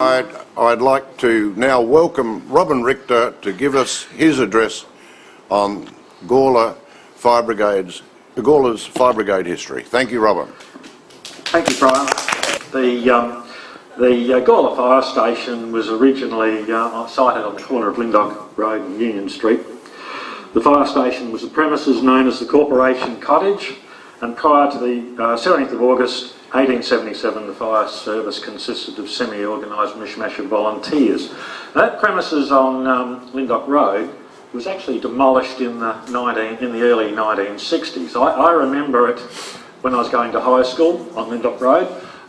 I'd like to now welcome Rob Richter to give us his address on Gawler's Fire Brigade history. Thank you, Robin. Thank you, Brian. The Gawler Fire Station was originally sited on the corner of Lyndoch Road and Union Street. The fire station was the premises known as the Corporation Cottage, and prior to the 17th of August 1877, the fire service consisted of semi-organised mishmash of volunteers. That premises on Lyndoch Road was actually demolished in the early 1960s. I remember it when I was going to high school on Lyndoch Road.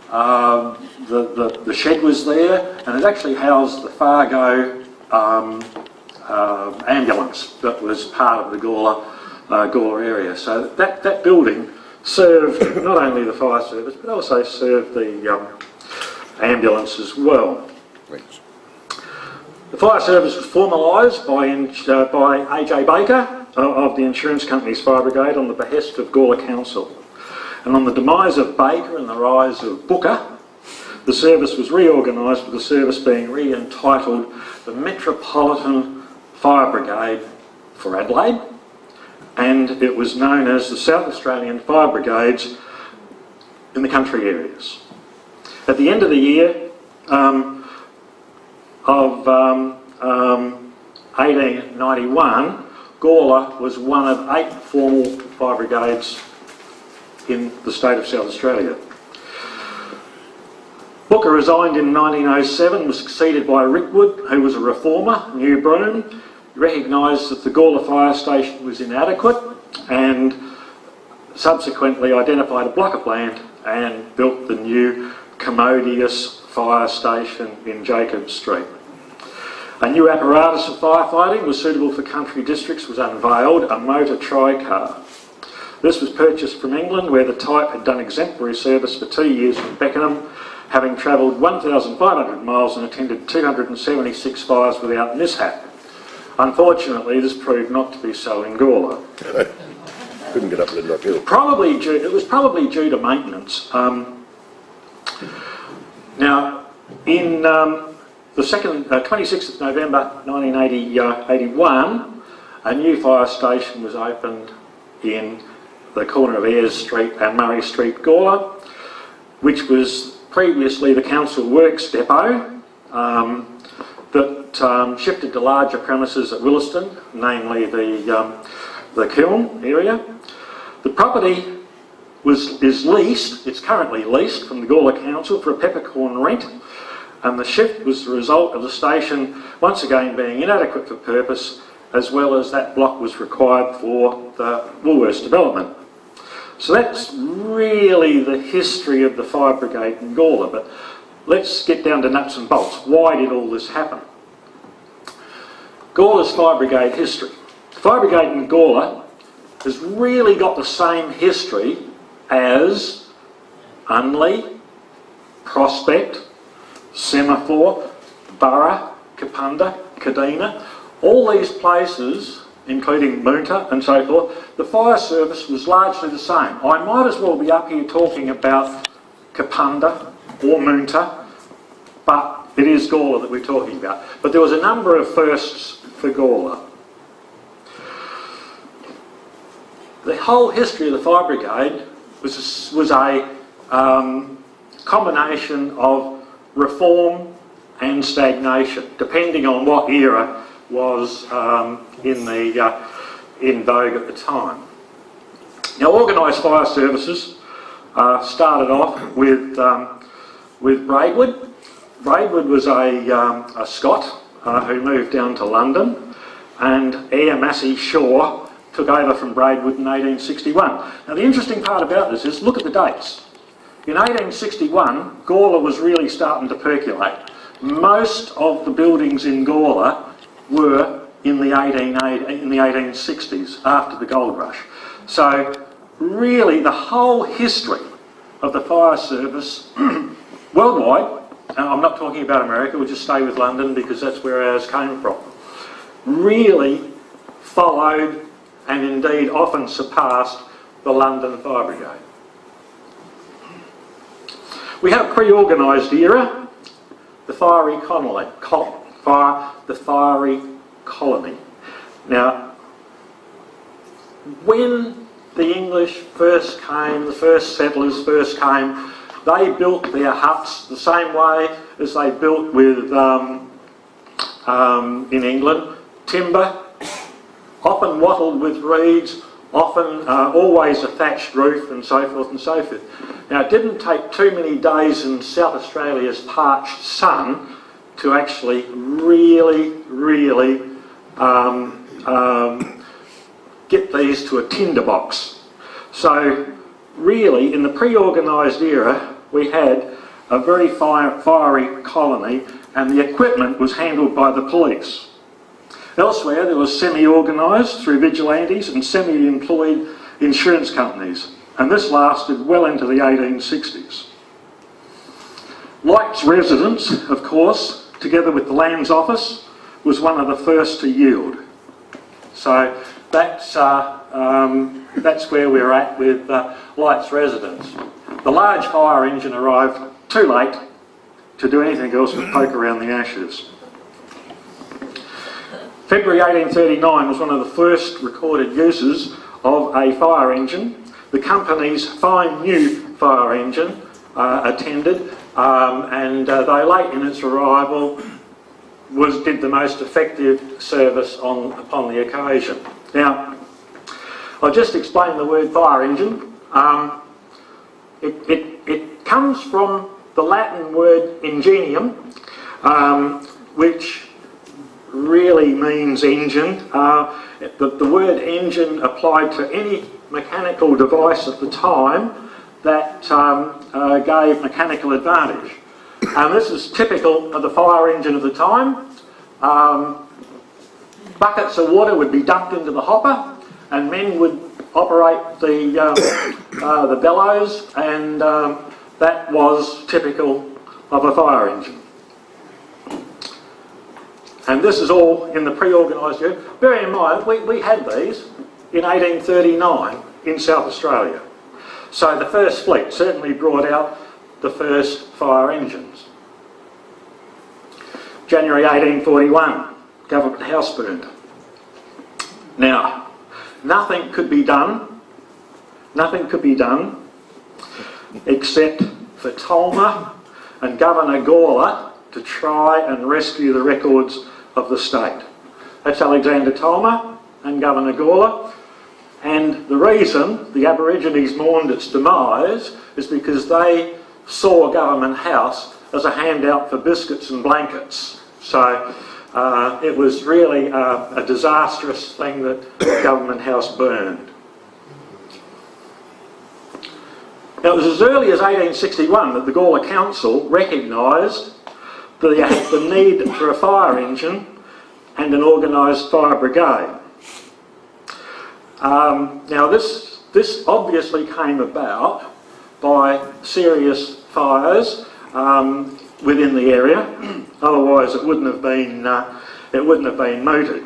The shed was there, and it actually housed the Fargo ambulance that was part of the Gawler area. So that building served not only the fire service but also served the ambulance as well. Thanks. The fire service was formalised by A.J. Baker of the insurance company's Fire Brigade on the behest of Gawler Council. And on the demise of Baker and the rise of Booker, the service was reorganised, with the service being re-entitled the Metropolitan Fire Brigade for Adelaide, and it was known as the South Australian Fire Brigades in the country areas. At the end of the year of 1891, Gawler was one of 8 formal fire brigades in the state of South Australia. Booker resigned in 1907, was succeeded by Rickwood, who was a reformer, New Broome. He recognised that the Gawler fire station was inadequate and subsequently identified a block of land and built the new commodious fire station in Jacob Street. A new apparatus of firefighting was suitable for country districts was unveiled, a motor tri-car. This was purchased from England, where the type had done exemplary service for 2 years from Beckenham, having travelled 1,500 miles and attended 276 fires without mishap. Unfortunately, this proved not to be so in Gawler. Couldn't get up Lyndoch Hill. It was probably due to maintenance. Now, in the 26th of November 1981, a new fire station was opened in the corner of Ayres Street and Murray Street, Gawler, which was previously the council works depot that shifted to larger premises at Williston, namely the kiln area. The property is leased, it's currently leased from the Gawler Council for a peppercorn rent, and the shift was the result of the station once again being inadequate for purpose, as well as that block was required for the Woolworths development. So that's really the history of the Fire Brigade in Gawler, but let's get down to nuts and bolts. Why did all this happen? Gawler's Fire Brigade history. The Fire Brigade in Gawler has really got the same history as Unley, Prospect, Semaphore, Burra, Kapunda, Kadina. All these places, including Moonta and so forth, the fire service was largely the same. I might as well be up here talking about Kapunda or Moonta, but it is Gawler that we're talking about. But there was a number of firsts for Gawler. The whole history of the Fire Brigade was a combination of reform and stagnation, depending on what era was in vogue at the time. Now, organised fire services started off with Braidwood. Braidwood was a Scot who moved down to London, and Eyre Massey Shaw took over from Braidwood in 1861. Now, the interesting part about this is, look at the dates. In 1861, Gawler was really starting to percolate. Most of the buildings in Gawler were in the 1860s, after the gold rush. So really the whole history of the fire service worldwide, and I'm not talking about America, we'll just stay with London because that's where ours came from, really followed and indeed often surpassed the London Fire Brigade. We have a pre-organised era. The fiery colony. Now, when the English first came, the first settlers first came, they built their huts the same way as they built with in England, timber, often wattled with reeds, often always a thatched roof, and so forth and so forth. Now, it didn't take too many days in South Australia's parched sun to actually really get these to a tinderbox. So really, in the pre-organised era, we had a very fiery colony, and the equipment was handled by the police. Elsewhere, there was semi-organised through vigilantes and semi-employed insurance companies, and this lasted well into the 1860s. Light's residence, of course, together with the Lands Office, was one of the first to yield. So that's where we're at with Light's residence. The large fire engine arrived too late to do anything else but poke around the ashes. February 1839 was one of the first recorded uses of a fire engine. The company's fine new fire engine attended, and though late in its arrival, did the most effective service upon the occasion. Now, I'll just explain the word fire engine. It comes from the Latin word ingenium, which really means engine. The word engine applied to any mechanical device at the time that gave mechanical advantage. And this is typical of the fire engine of the time. Buckets of water would be dumped into the hopper, and men would operate the bellows, and that was typical of a fire engine. And this is all in the pre-organised era. Bear in mind, we had these in 1839 in South Australia. So the first fleet certainly brought out the first fire engines. January 1841, Government House burned. Now, nothing could be done except for Tolmer and Governor Gawler to try and rescue the records of the state. That's Alexander Tolmer and Governor Gawler. And the reason the Aborigines mourned its demise is because they saw Government House as a handout for biscuits and blankets. So it was really a disastrous thing that Government House burned. Now, it was as early as 1861 that the Gawler Council recognised the need for a fire engine and an organised fire brigade. Now, this obviously came about by serious fires within the area. Otherwise, it wouldn't have been mooted.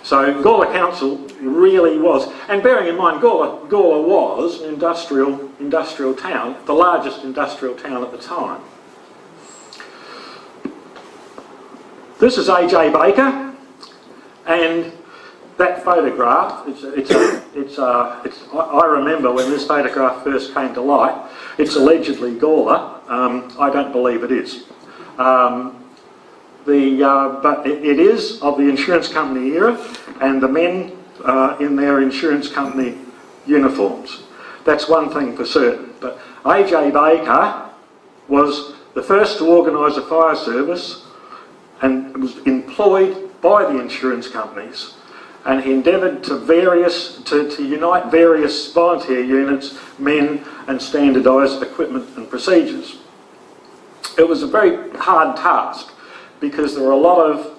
So, Gawler Council really was, and bearing in mind, Gawler was an industrial town, the largest industrial town at the time. This is A.J. Baker, and that photograph, I remember when this photograph first came to light, it's allegedly Gawler. I don't believe it is. But it is of the insurance company era, and the men in their insurance company uniforms. That's one thing for certain. But A.J. Baker was the first to organise a fire service and was employed by the insurance companies, and he endeavoured to unite various volunteer units, men, and standardise equipment and procedures. It was a very hard task because there were a lot of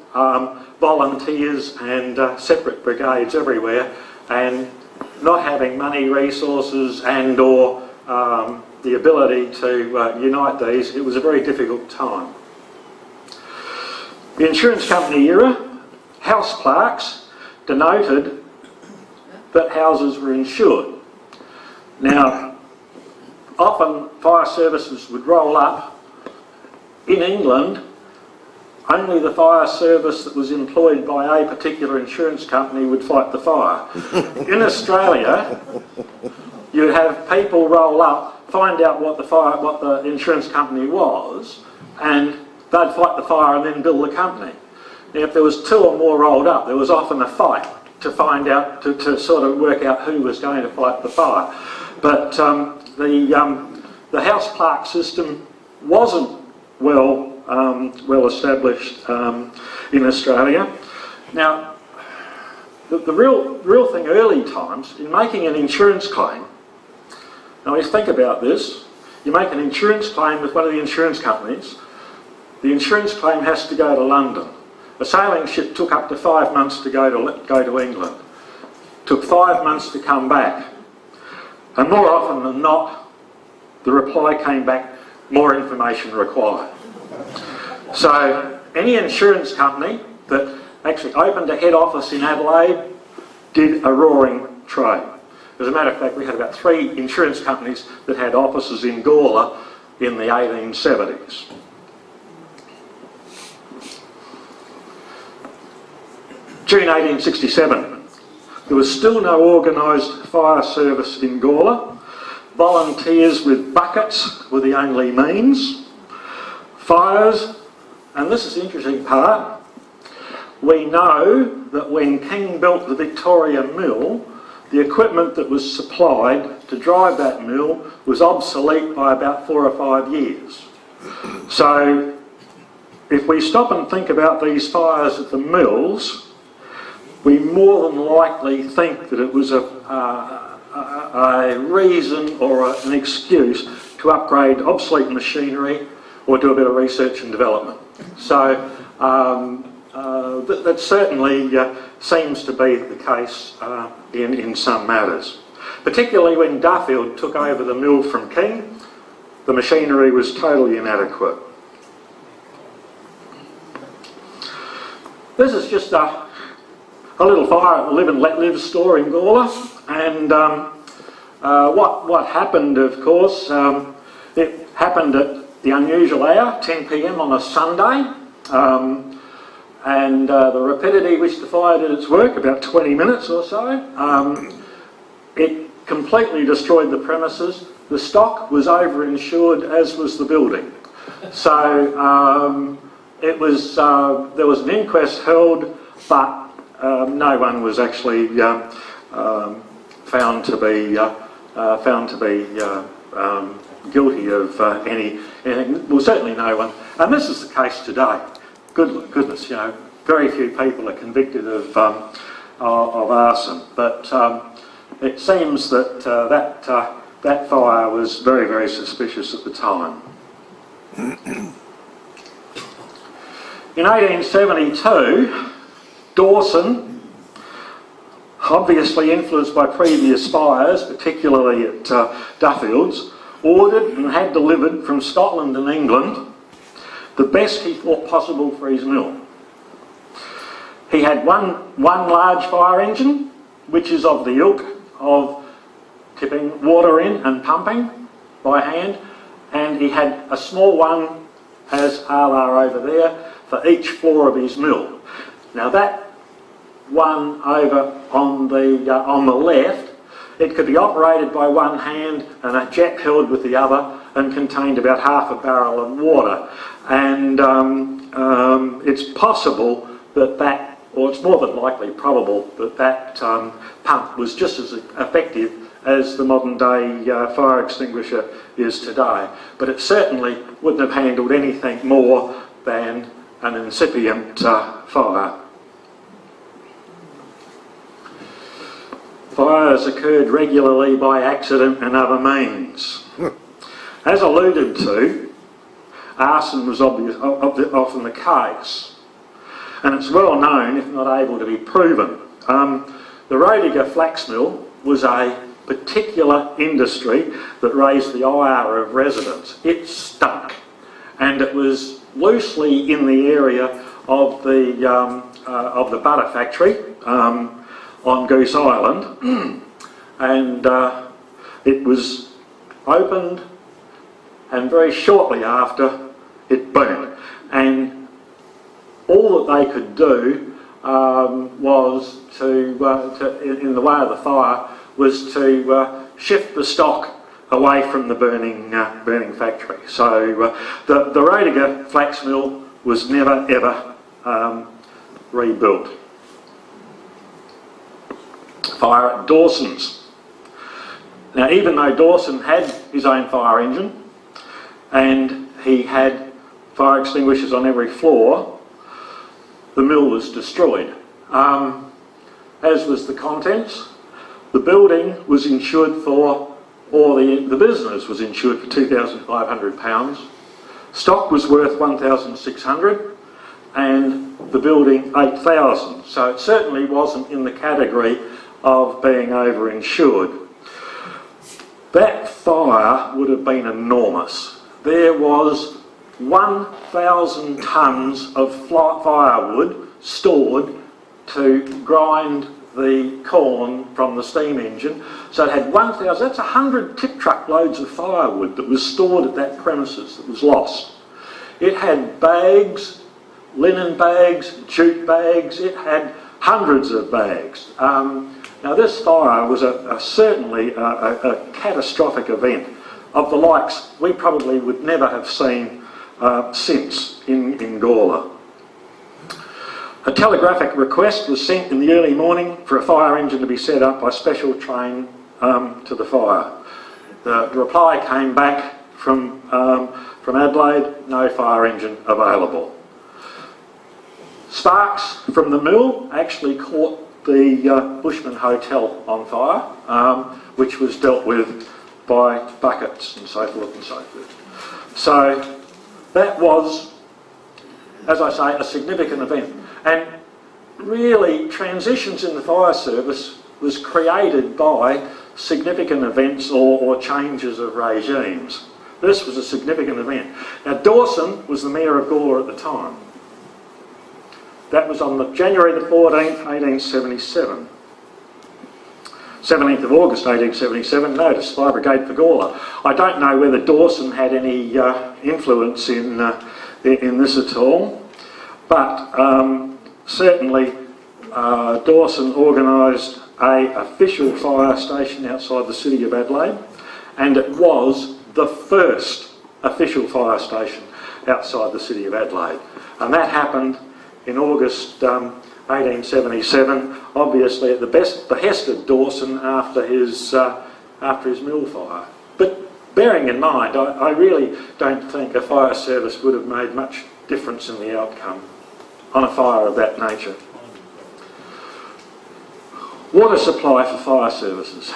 volunteers and separate brigades everywhere, and not having money, resources and or the ability to unite these, it was a very difficult time. The insurance company era, house clerks denoted that houses were insured. Now, often fire services would roll up in England, only the fire service that was employed by a particular insurance company would fight the fire. In Australia, you'd have people roll up, find out what the insurance company was, and they'd fight the fire and then bill the company. Now, if there was two or more rolled up, there was often a fight to find out, to sort of work out who was going to fight the fire. But the house park system wasn't well established in Australia. Now, the real thing early times, in making an insurance claim, now you think about this, you make an insurance claim with one of the insurance companies, the insurance claim has to go to London. A sailing ship took up to 5 months to go to England. Took 5 months to come back. And more often than not, the reply came back, more information required. So any insurance company that actually opened a head office in Adelaide did a roaring trade. As a matter of fact, we had about 3 insurance companies that had offices in Gawler in the 1870s. June 1867, there was still no organised fire service in Gawler. Volunteers with buckets were the only means. Fires, and this is the interesting part, we know that when King built the Victoria Mill, the equipment that was supplied to drive that mill was obsolete by about 4 or 5 years. So if we stop and think about these fires at the mills, we more than likely think that it was a reason or an excuse to upgrade obsolete machinery or do a bit of research and development. So that certainly seems to be the case in some matters. Particularly when Duffield took over the mill from King, the machinery was totally inadequate. This is just a little fire live and let live store in Gawler, and what happened, of course, it happened at the unusual hour, 10 p.m. on a Sunday, and the rapidity which the fire did its work, about 20 minutes or so, it completely destroyed the premises. The stock was over-insured, as was the building. So there was an inquest held, but no one was actually found to be guilty of anything. Well, certainly no one. And this is the case today. Goodness, you know, very few people are convicted of arson. But it seems that that fire was very, very suspicious at the time. In 1872. Dawson, obviously influenced by previous fires, particularly at Duffield's, ordered and had delivered from Scotland and England the best he thought possible for his mill. He had one large fire engine, which is of the ilk of tipping water in and pumping by hand, and he had a small one, as a la over there, for each floor of his mill. Now that one over on the left, it could be operated by one hand and a jet held with the other, and contained about half a barrel of water. And it's possible that or it's more than likely probable that pump was just as effective as the modern day fire extinguisher is today. But it certainly wouldn't have handled anything more than an incipient fire. Fires occurred regularly by accident and other means. As alluded to, arson was often the case, and it's well known, if not able to be proven. The Rodiger flax mill was a particular industry that raised the ire of residents. It stunk, and it was loosely in the area of the butter factory on Goose Island, and it was opened, and very shortly after it burnt. And all that they could do was in the way of the fire, was to shift the stock away from the burning factory. So the Roediger flax mill was never ever rebuilt. Fire at Dawson's. Now, even though Dawson had his own fire engine and he had fire extinguishers on every floor, the mill was destroyed, as was the contents. The building was insured for, or the business was insured for £2,500. Stock was worth £1,600 and the building £8,000. So it certainly wasn't in the category of being over-insured. That fire would have been enormous. There was 1,000 tonnes of firewood stored to grind the corn from the steam engine. So it had 1,000, that's 100 tip truck loads of firewood that was stored at that premises that was lost. It had bags, linen bags, jute bags, it had hundreds of bags. Now this fire was certainly a catastrophic event of the likes we probably would never have seen since in Gawler. A telegraphic request was sent in the early morning for a fire engine to be set up by special train to the fire. The reply came back from Adelaide, no fire engine available. Sparks from the mill actually caught the Bushman Hotel on fire, which was dealt with by buckets and so forth and so forth. So that was, as I say, a significant event. And really, transitions in the fire service was created by significant events or changes of regimes. This was a significant event. Now, Dawson was the mayor of Gawler at the time. That was on January the 14th, 1877. 17th of August 1877, notice, Fire Brigade for Gawler. I don't know whether Dawson had any influence in this at all, but certainly Dawson organised an official fire station outside the city of Adelaide, and it was the first official fire station outside the city of Adelaide. And that happened in August 1877, obviously at the behest of Dawson after his mill fire. But bearing in mind, I really don't think a fire service would have made much difference in the outcome on a fire of that nature. Water supply for fire services.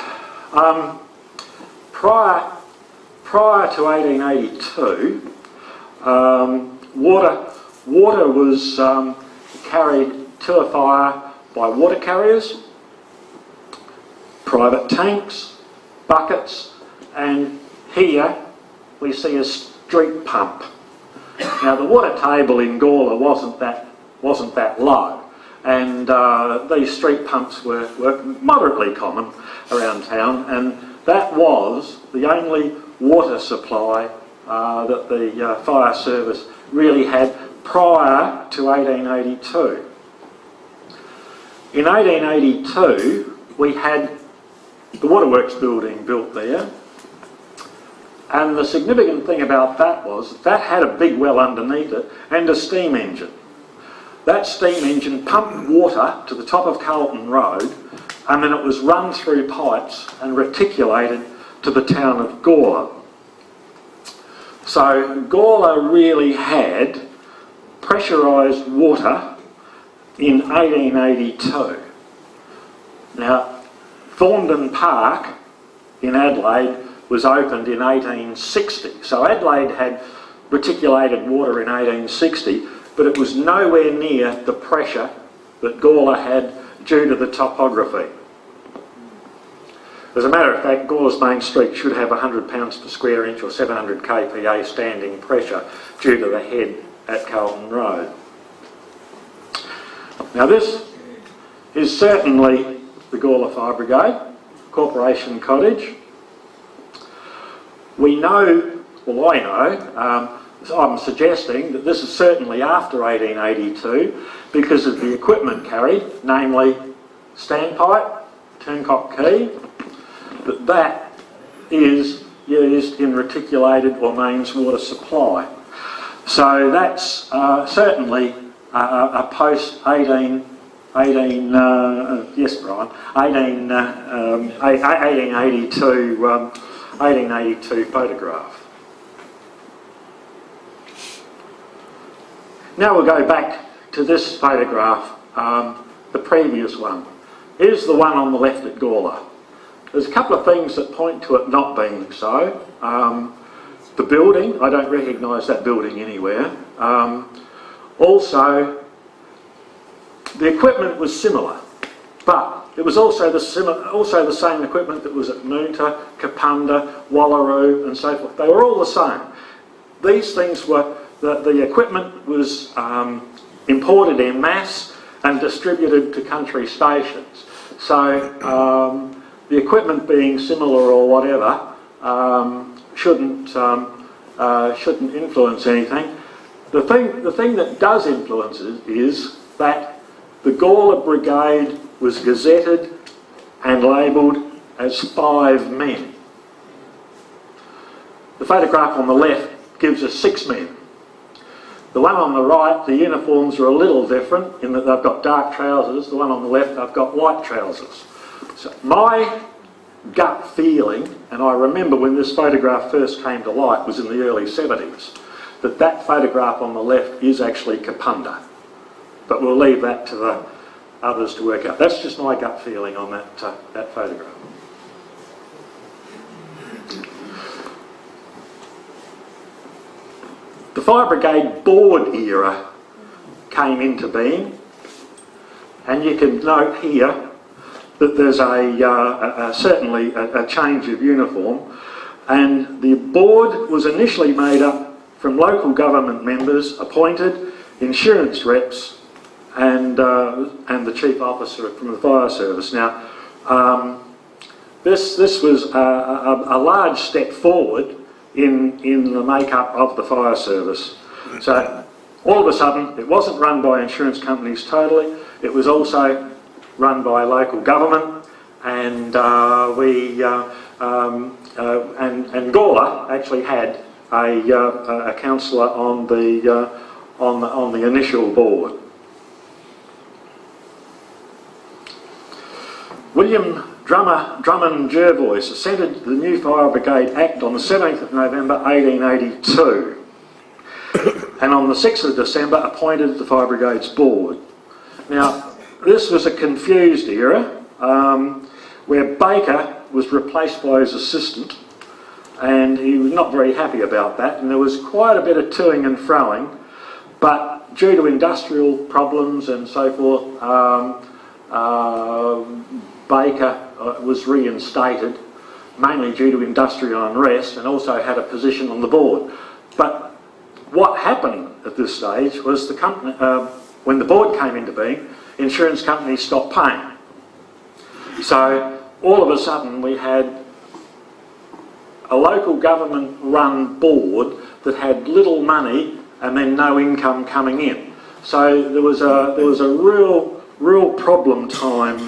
Prior to 1882, water was carried to a fire by water carriers, private tanks, buckets, and here we see a street pump. Now the water table in Gawler wasn't that low, and these street pumps were moderately common around town, and that was the only water supply that the fire service really had prior to 1882. In 1882, we had the Waterworks building built there, and the significant thing about that was that had a big well underneath it and a steam engine. That steam engine pumped water to the top of Carlton Road, and then it was run through pipes and reticulated to the town of Gawler. So Gawler really had pressurised water in 1882. Now, Thorndon Park in Adelaide was opened in 1860. So Adelaide had reticulated water in 1860, but it was nowhere near the pressure that Gawler had due to the topography. As a matter of fact, Gawler's main street should have 100 pounds per square inch or 700 kPa standing pressure due to the head at Carlton Road. Now this is certainly the Gawler Fire Brigade, Corporation Cottage. We know, well I know, I'm suggesting that this is certainly after 1882 because of the equipment carried, namely standpipe, turncock key, that is used in reticulated or mains water supply. So that's certainly a post 1882 photograph. Now we'll go back to this photograph, the previous one. Here's the one on the left at Gawler. There's a couple of things that point to it not being so. The building, I don't recognise that building anywhere. Also, the equipment was similar, but it was also the same equipment that was at Moonta, Kapunda, Wallaroo and so forth. They were all the same. These things were, the equipment was imported en masse and distributed to country stations. So the equipment being similar or whatever shouldn't influence anything. The thing that does influence it is that the Gawler Brigade was gazetted and labelled as 5 men. The photograph on the left gives us 6 men. The one on the right, the uniforms are a little different in that they've got dark trousers. The one on the left, they've got white trousers. So my gut feeling, and I remember when this photograph first came to light, was in the early 70s, that photograph on the left is actually Kapunda. But we'll leave that to the others to work out. That's just my gut feeling on that photograph. The Fire Brigade board era came into being, and you can note here that there's certainly a change of uniform, and the board was initially made up from local government members appointed, insurance reps, and the chief officer from the fire service. Now, this was a large step forward in the makeup of the fire service. So all of a sudden, it wasn't run by insurance companies totally. It was also run by local government, and Gawler actually had a councillor on the initial board. William Drummond Jervois assented to the new Fire Brigade Act on the 17th of November 1882, and on the 6th of December appointed the Fire Brigade's board. Now, this was a confused era where Baker was replaced by his assistant, and he was not very happy about that, and there was quite a bit of toing and froing, but due to industrial problems and so forth, Baker was reinstated, mainly due to industrial unrest, and also had a position on the board. But what happened at this stage was the company, when the board came into being, insurance companies stopped paying. So all of a sudden we had a local government run board that had little money and then no income coming in. So there was a real problem time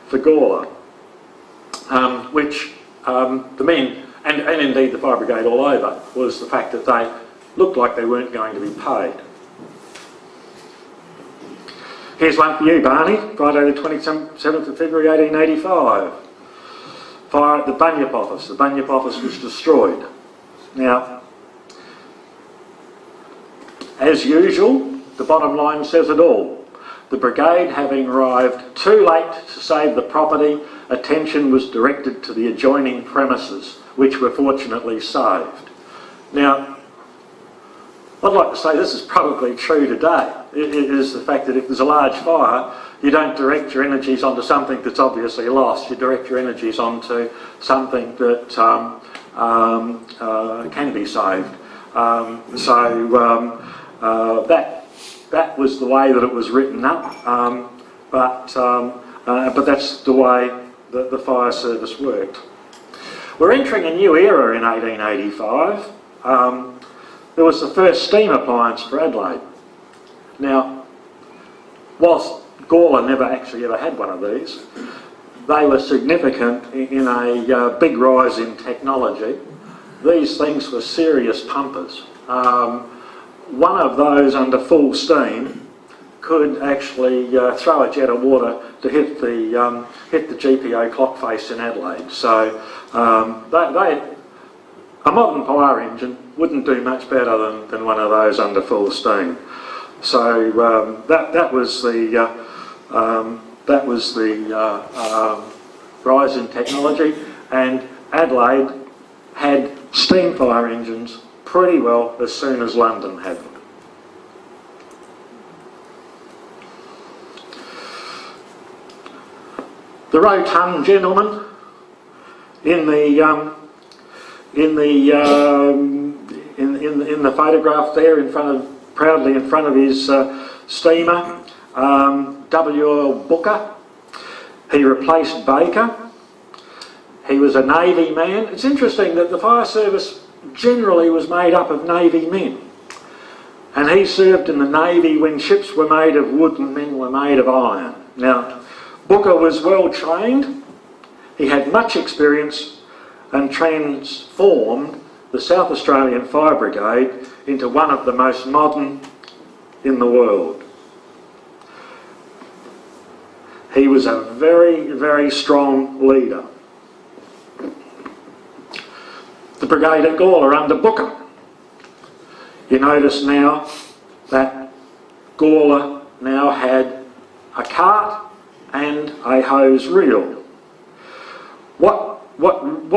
for Gawler, which the men, and indeed the Fire Brigade all over, was the fact that they looked like they weren't going to be paid. Here's one for you, Barney. Friday the 27th of February 1885. Fire at the Bunyip office. The Bunyip office was destroyed. Now, as usual, the bottom line says it all. The brigade, having arrived too late to save the property, attention was directed to the adjoining premises, which were fortunately saved. Now, I'd like to say this is probably true today. It is the fact that if there's a large fire, you don't direct your energies onto something that's obviously lost. You direct your energies onto something that can be saved. That was the way that it was written up, but that's the way that the fire service worked. We're entering a new era in 1885. There was the first steam appliance for Adelaide. Now, whilst Gawler never actually ever had one of these, they were significant in a big rise in technology. These things were serious pumpers. One of those under full steam could actually throw a jet of water to hit the GPO clock face in Adelaide. So a modern fire engine wouldn't do much better than one of those under full steam. So that was the rise in technology, and Adelaide had steam fire engines pretty well as soon as London had them. The rotund gentleman in the photograph there, proudly in front of his steamer, W.L. Booker. He replaced Baker. He was a Navy man. It's interesting that the fire service generally was made up of Navy men. And he served in the Navy when ships were made of wood and men were made of iron. Now, Booker was well trained. He had much experience and transformed the South Australian Fire Brigade into one of the most modern in the world. He was a very, very strong leader. The brigade at Gawler under Booker. You notice now that Gawler now had a cart and a hose reel. What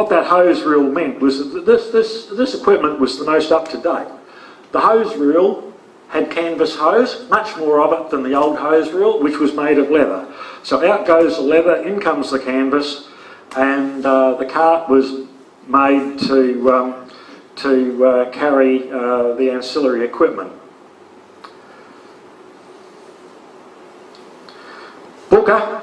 that hose reel meant was that this equipment was the most up to date. The hose reel had canvas hose, much more of it than the old hose reel, which was made of leather. So out goes the leather, in comes the canvas, and the cart was made to carry the ancillary equipment. Booker,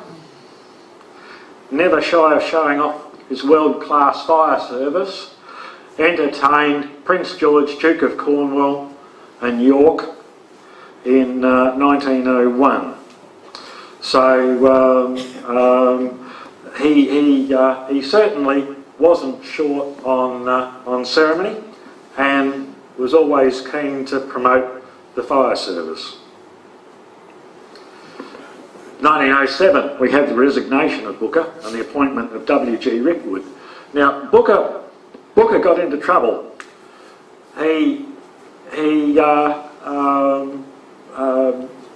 never shy of showing off his world-class fire service, entertained Prince George, Duke of Cornwall and York in 1901. So he certainly wasn't short on ceremony and was always keen to promote the fire service. 1907, we had the resignation of Booker and the appointment of W.G. Rickwood. Now, Booker got into trouble. He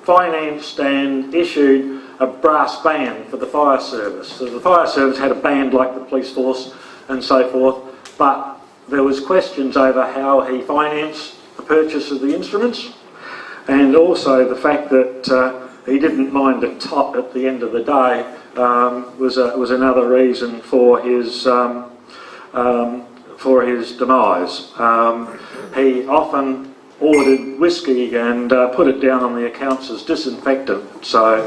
financed and issued a brass band for the fire service. So the fire service had a band like the police force and so forth, but there was questions over how he financed the purchase of the instruments, and also the fact that he didn't mind a top at the end of the day was another reason for his demise. He often ordered whiskey and put it down on the accounts as disinfectant. So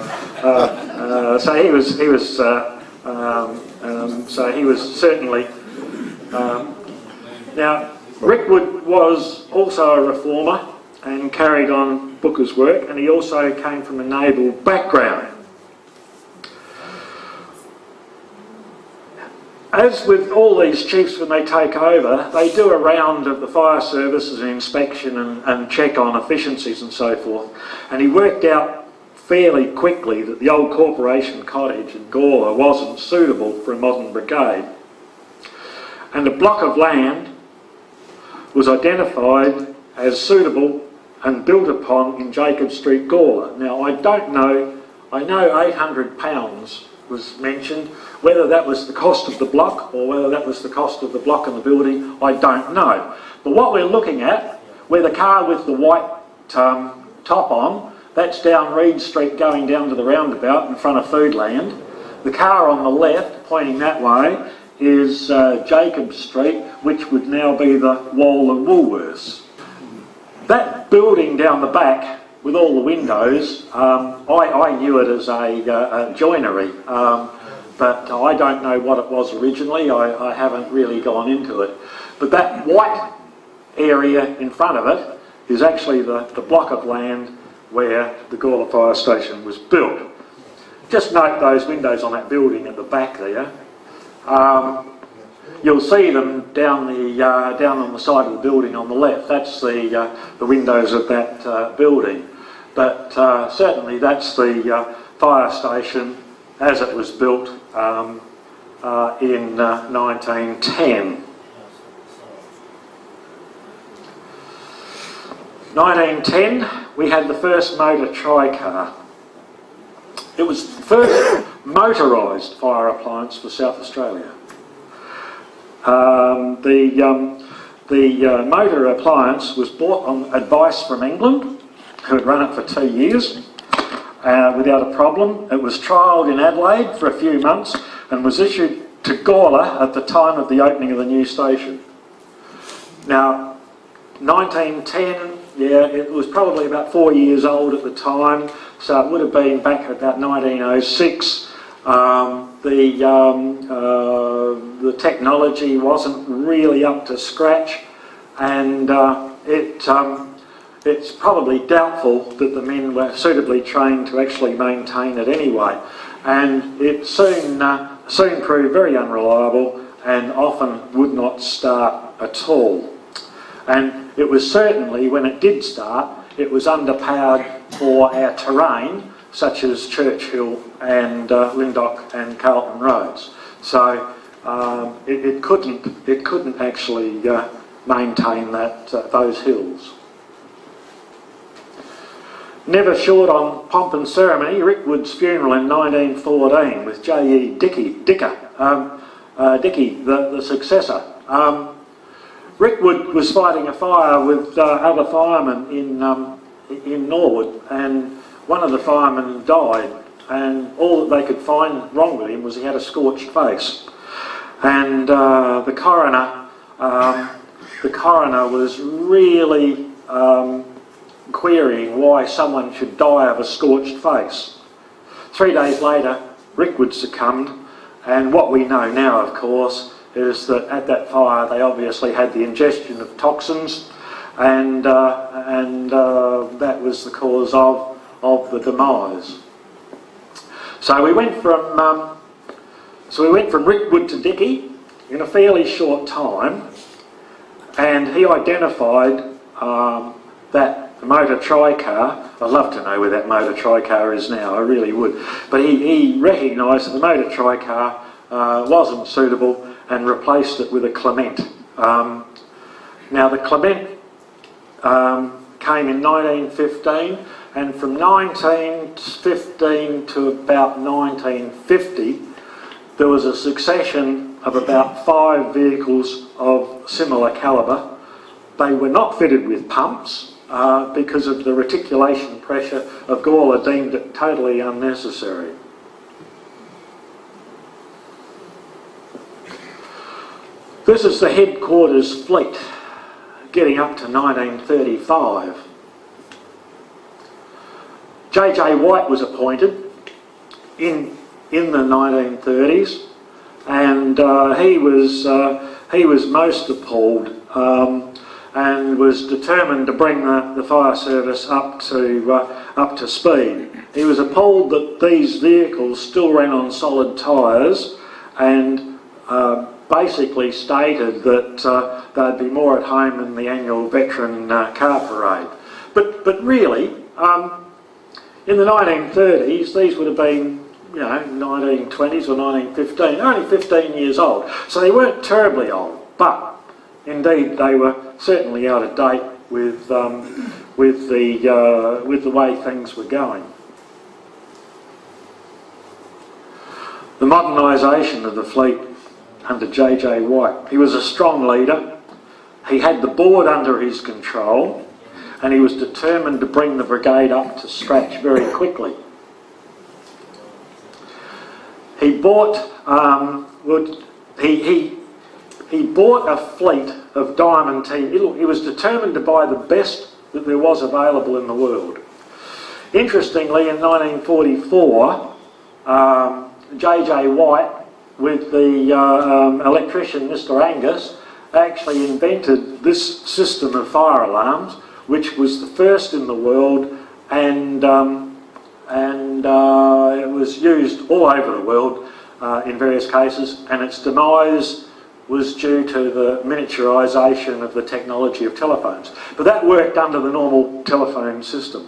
he was certainly. Now, Rickwood was also a reformer and carried on Booker's work, and he also came from a naval background. As with all these chiefs when they take over, they do a round of the fire services and inspection and check on efficiencies and so forth. And he worked out fairly quickly that the old corporation cottage in Gawler wasn't suitable for a modern brigade. And a block of land was identified as suitable and built upon in Jacob Street, Gawler. Now, I don't know, I know £800 was mentioned. Whether that was the cost of the block or whether that was the cost of the block and the building, I don't know. But what we're looking at, where the car with the white top on, that's down Reed Street going down to the roundabout in front of Foodland. The car on the left, pointing that way, is Jacob Street, which would now be the Wall of Woolworths. That building down the back with all the windows, I knew it as a joinery. but I don't know what it was originally. I haven't really gone into it. But that white area in front of it is actually the block of land where the Gawler fire station was built. Just note those windows on that building at the back there. You'll see them down on the side of the building on the left. That's the windows of that building. But certainly that's the fire station as it was built in 1910. 1910, we had the first motor tri-car. It was the first motorised fire appliance for South Australia. The motor appliance was bought on advice from England, who had run it for 2 years without a problem. It was trialled in Adelaide for a few months and was issued to Gawler at the time of the opening of the new station. Now, 1910, yeah, it was probably about 4 years old at the time, so it would have been back at about 1906. The technology wasn't really up to scratch, and it's probably doubtful that the men were suitably trained to actually maintain it anyway. And it soon proved very unreliable and often would not start at all. And it was certainly, when it did start, it was underpowered for our terrain, such as Churchill and Lyndoch and Carlton roads. So it couldn't actually maintain those hills. Never short on pomp and ceremony, Rick Wood's funeral in 1914 with J.E. Dickey, the successor. Rick Wood was fighting a fire with other firemen in Norwood, and one of the firemen died, and all that they could find wrong with him was he had a scorched face. And the coroner was really querying why someone should die of a scorched face. 3 days later, Rick Wood succumbed, and what we know now, of course, is that at that fire they obviously had the ingestion of toxins, and that was the cause of the demise. So we went from Rick Wood to Dickey in a fairly short time, and he identified that the motor tri-car. I'd love to know where that motor tri-car is now, I really would. But he recognised that the motor tri-car wasn't suitable and replaced it with a Clement. Now the Clement came in 1915, and from 1915 to about 1950 there was a succession of about 5 vehicles of similar calibre. They were not fitted with pumps because of the reticulation pressure of Gawler deemed it totally unnecessary. This is the headquarters fleet, getting up to 1935. J.J. White was appointed in the 1930s, and he was most appalled and was determined to bring the fire service up to speed. He was appalled that these vehicles still ran on solid tyres, and basically stated that they'd be more at home in the annual veteran car parade. But really, in the 1930s, these would have been, 1920s or 1915, only 15 years old. So they weren't terribly old, but indeed they were certainly out of date with the way things were going. The modernisation of the fleet under J.J. White. He was a strong leader. He had the board under his control, and he was determined to bring the brigade up to scratch very quickly. He bought he bought a fleet of diamond team. He was determined to buy the best that there was available in the world. Interestingly, in 1944, J.J. White with the electrician Mr. Angus, actually invented this system of fire alarms, which was the first in the world, and it was used all over the world in various cases, and its demise was due to the miniaturisation of the technology of telephones. But that worked under the normal telephone system.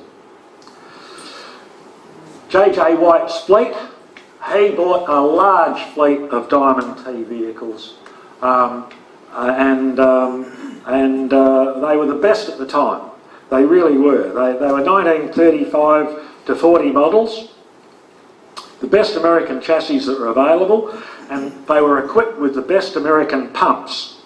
J.J. White's fleet, he bought a large fleet of Diamond T vehicles, and they were the best at the time. They really were. They were 1935 to 40 models, the best American chassis that were available, and they were equipped with the best American pumps.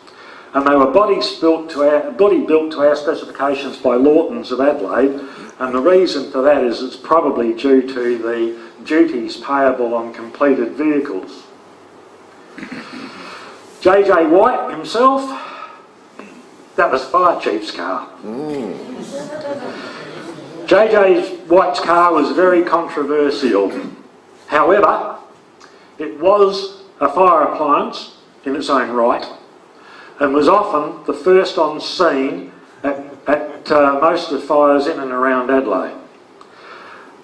And they were body built to our specifications by Lawton's of Adelaide, and the reason for that is it's probably due to the duties payable on completed vehicles. J.J. White himself, that was Fire Chief's car. J.J. White's car was very controversial. However, it was a fire appliance in its own right, and was often the first on scene at most of the fires in and around Adelaide.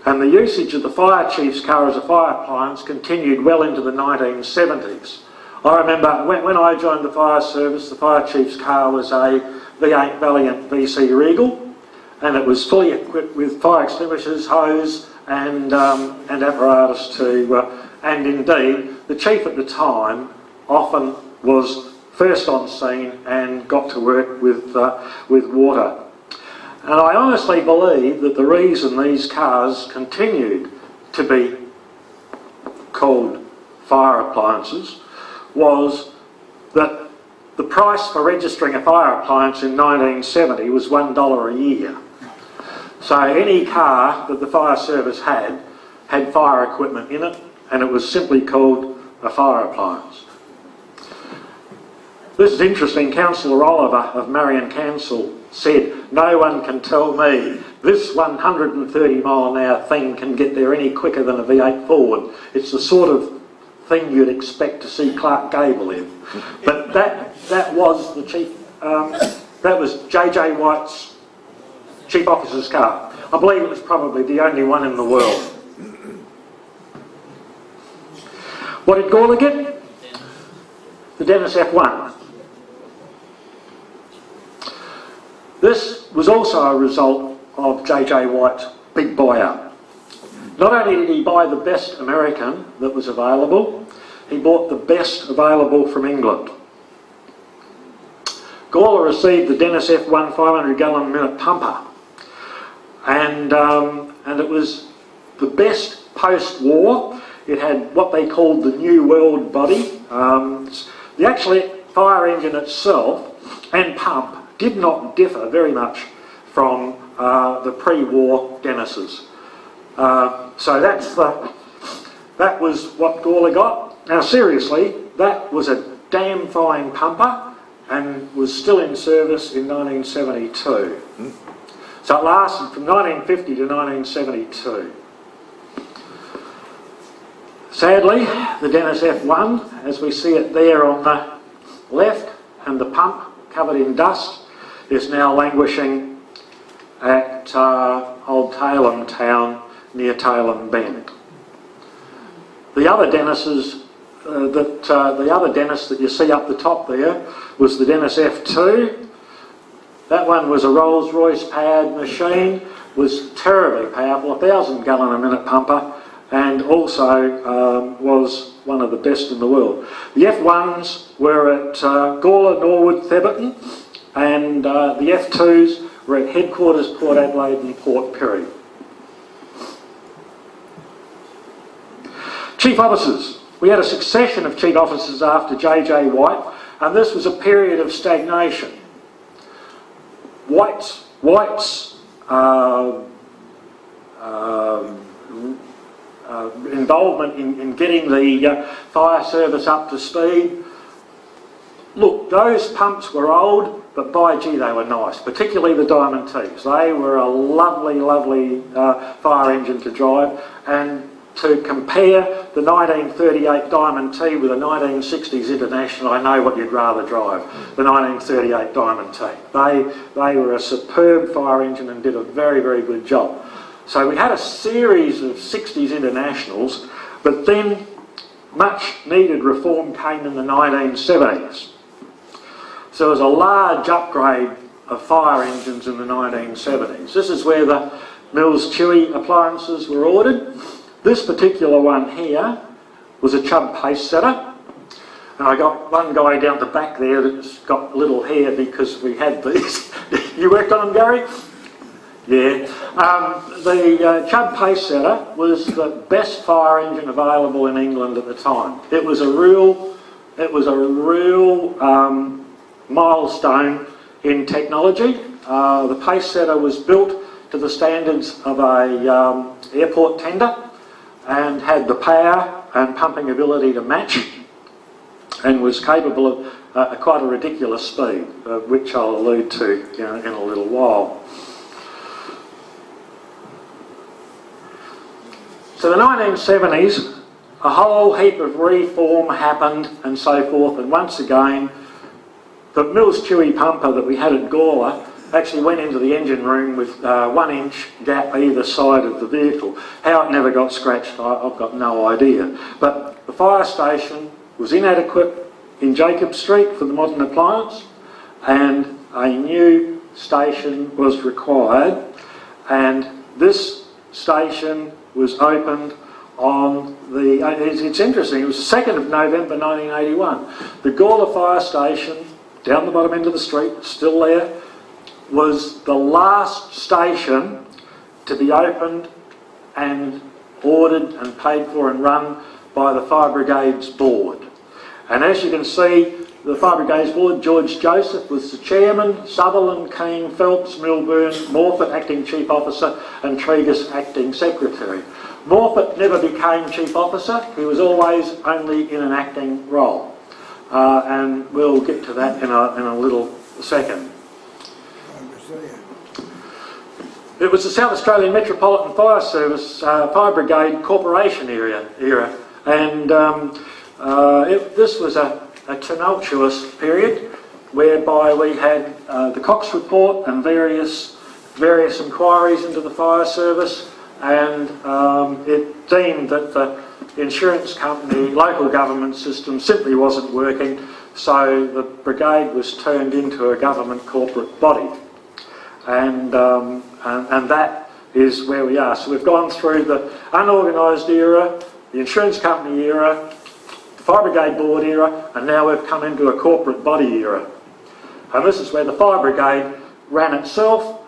And the usage of the Fire Chief's car as a fire appliance continued well into the 1970s. I remember when I joined the fire service, the Fire Chief's car was a V8 Valiant VC Regal, and it was fully equipped with fire extinguishers, hose, and apparatus and indeed, the chief at the time often was first on scene and got to work with water. And I honestly believe that the reason these cars continued to be called fire appliances was that the price for registering a fire appliance in 1970 was $1 a year. So any car that the fire service had fire equipment in it, and it was simply called a fire appliance. This is interesting. Councillor Oliver of Marion Council said, "No one can tell me this 130 mile an hour thing can get there any quicker than a V8 Ford. It's the sort of thing you'd expect to see Clark Gable in." But that was the chief. That was J.J. White's chief officer's car. I believe it was probably the only one in the world. What did Gawler get? The Dennis F1. This was also a result of J.J. White's big buyout. Not only did he buy the best American that was available, he bought the best available from England. Gawler received the Dennis F1 500 gallon a minute pumper, and it was the best post-war. It had what they called the New World body. The actual fire engine itself and pump did not differ very much from the pre-war Dennis's. So that was what Gawler got. Now seriously, that was a damn fine pumper and was still in service in 1972. So it lasted from 1950 to 1972. Sadly, the Dennis F1, as we see it there on the left, and the pump covered in dust, is now languishing at Old Tailem Town near Tailem Bend. The other Dennis's, the other Dennis that you see up the top there was the Dennis F2. That one was a Rolls-Royce powered machine, was terribly powerful, 1,000 gallon a minute pumper, and also was one of the best in the world. The F1s were at Gawler, Norwood, Theberton, and the F2s were at headquarters Port Adelaide and Port Pirie. Chief officers. We had a succession of chief officers after J.J. White, and this was a period of stagnation. White's involvement in getting the fire service up to speed. Look, those pumps were old, but by gee they were nice, particularly the Diamond Ts. They were a lovely, lovely fire engine to drive, and to compare the 1938 Diamond T with a 1960s International, I know what you'd rather drive, the 1938 Diamond T. They were a superb fire engine and did a very, very good job. So we had a series of 60s Internationals, but then much needed reform came in the 1970s. So there was a large upgrade of fire engines in the 1970s. This is where the Mills Chewy appliances were ordered. This particular one here was a Chubb pace setter. And I got one guy down the back there that's got little hair because we had these. You worked on them, Gary? Yeah. The Chubb pace setter was the best fire engine available in England at the time. It was a real milestone in technology. The pace setter was built to the standards of a airport tender and had the power and pumping ability to match, and was capable of quite a ridiculous speed, which I'll allude to in a little while. So the 1970s, a whole heap of reform happened and so forth, and once again the Mills Chewy pumper that we had at Gawler actually went into the engine room with 1 inch gap either side of the vehicle. How it never got scratched, I've got no idea. But the fire station was inadequate in Jacob Street for the modern appliance, and a new station was required, and this station was opened on the, it's interesting, it was the 2nd of November 1981. The Gawler fire station, down the bottom end of the street, still there, was the last station to be opened and ordered and paid for and run by the Fire Brigade's board. And as you can see, the Fire Brigade's board, George Joseph was the chairman, Sutherland, Keane, Phelps, Milburn, Morfitt acting chief officer, and Tregus acting secretary. Morfitt never became chief officer, he was always only in an acting role. And we'll get to that in a little second. It was the South Australian Metropolitan Fire Service, Fire Brigade Corporation era, and this was a tumultuous period whereby we had the Cox Report and various inquiries into the fire service, and it deemed that the insurance company, local government system simply wasn't working, so the brigade was turned into a government corporate body. And that is where we are. So we've gone through the unorganised era, the insurance company era, the Fire Brigade board era, and now we've come into a corporate body era. And this is where the Fire Brigade ran itself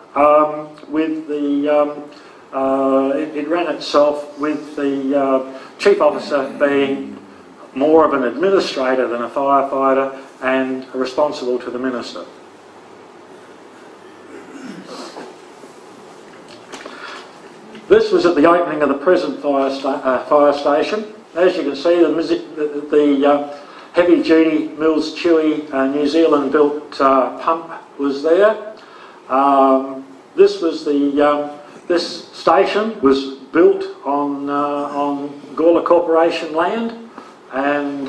with the chief officer being more of an administrator than a firefighter and responsible to the minister. This was at the opening of the present fire station. As you can see, the heavy-duty Mills Chewy New Zealand-built pump was there. This station was built on Gawler Corporation land, and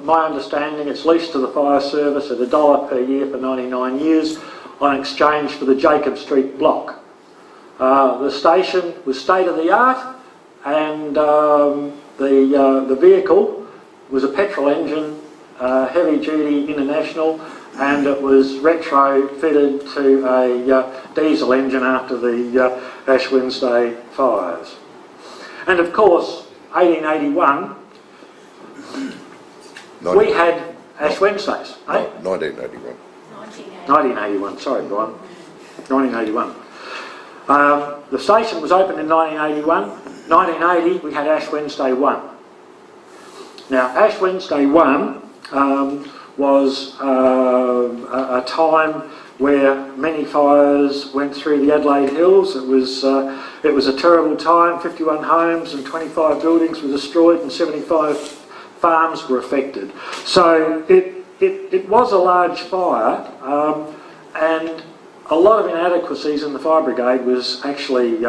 my understanding, it's leased to the fire service at $1 per year for 99 years on exchange for the Jacob Street block. The station was state-of-the-art, and the vehicle was a petrol engine, heavy-duty International, and it was retrofitted to a diesel engine after the Ash Wednesday fires. And of course, 1881, we had Ash Wednesdays. No, 1981. 1981, sorry, Brian. 1981. The station was opened in 1981. 1980, we had Ash Wednesday 1. Now, Ash Wednesday 1 was a time where many fires went through the Adelaide Hills. It was a terrible time. 51 homes and 25 buildings were destroyed, and 75 farms were affected. So it was a large fire, and a lot of inadequacies in the Fire Brigade was actually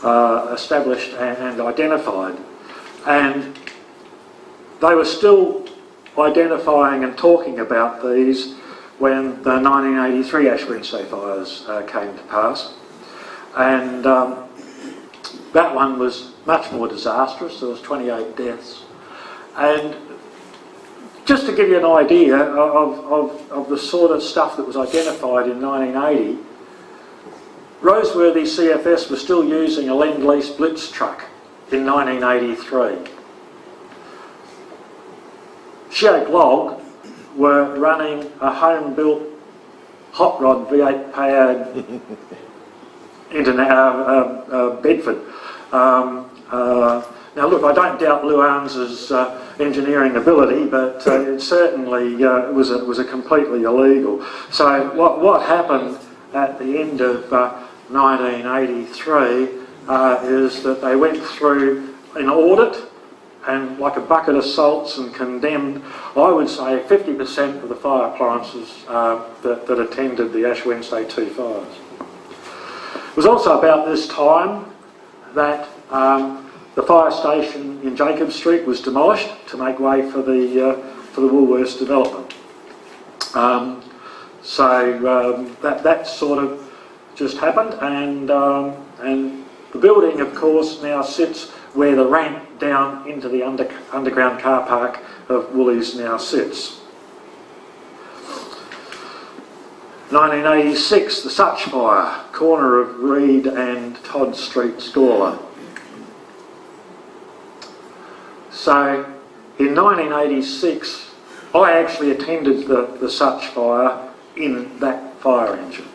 established and identified. And they were still identifying and talking about these when the 1983 Ash Wednesday fires came to pass. And that one was much more disastrous. There was 28 deaths. And just to give you an idea of the sort of stuff that was identified in 1980, Roseworthy CFS was still using a Lend-Lease Blitz truck in 1983. Sheoak Log were running a home-built hot rod V8 powered Bedford. Now look, I don't doubt Luans's engineering ability, but it certainly was a completely illegal. So what happened at the end of 1983 is that they went through an audit and like a bucket of salts and condemned, I would say, 50% of the fire appliances that attended the Ash Wednesday 2 fires. It was also about this time that the fire station in Jacob Street was demolished to make way for the Woolworths development. That sort of just happened, and the building, of course, now sits where the ramp down into the underground car park of Woolies now sits. 1986, the Such fire, corner of Reed and Todd Streets, Gawler. So in 1986, I actually attended the Such fire in that fire engine.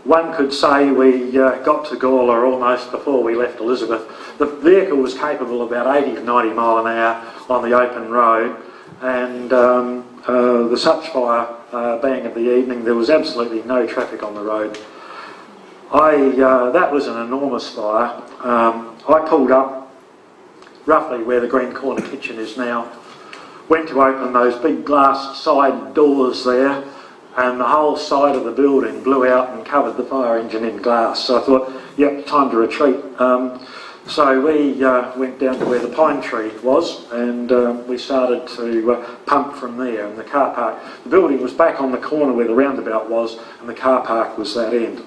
One could say we got to Gawler almost before we left Elizabeth. The vehicle was capable of about 80 to 90 mile an hour on the open road, and the Such fire being of the evening, there was absolutely no traffic on the road. That was an enormous fire. I pulled up roughly where the Green Corner kitchen is now, went to open those big glass side doors there, and the whole side of the building blew out and covered the fire engine in glass. So I thought, yep, time to retreat. So we went down to where the pine tree was, and we started to pump from there. And the car park, the building was back on the corner where the roundabout was, and the car park was that end.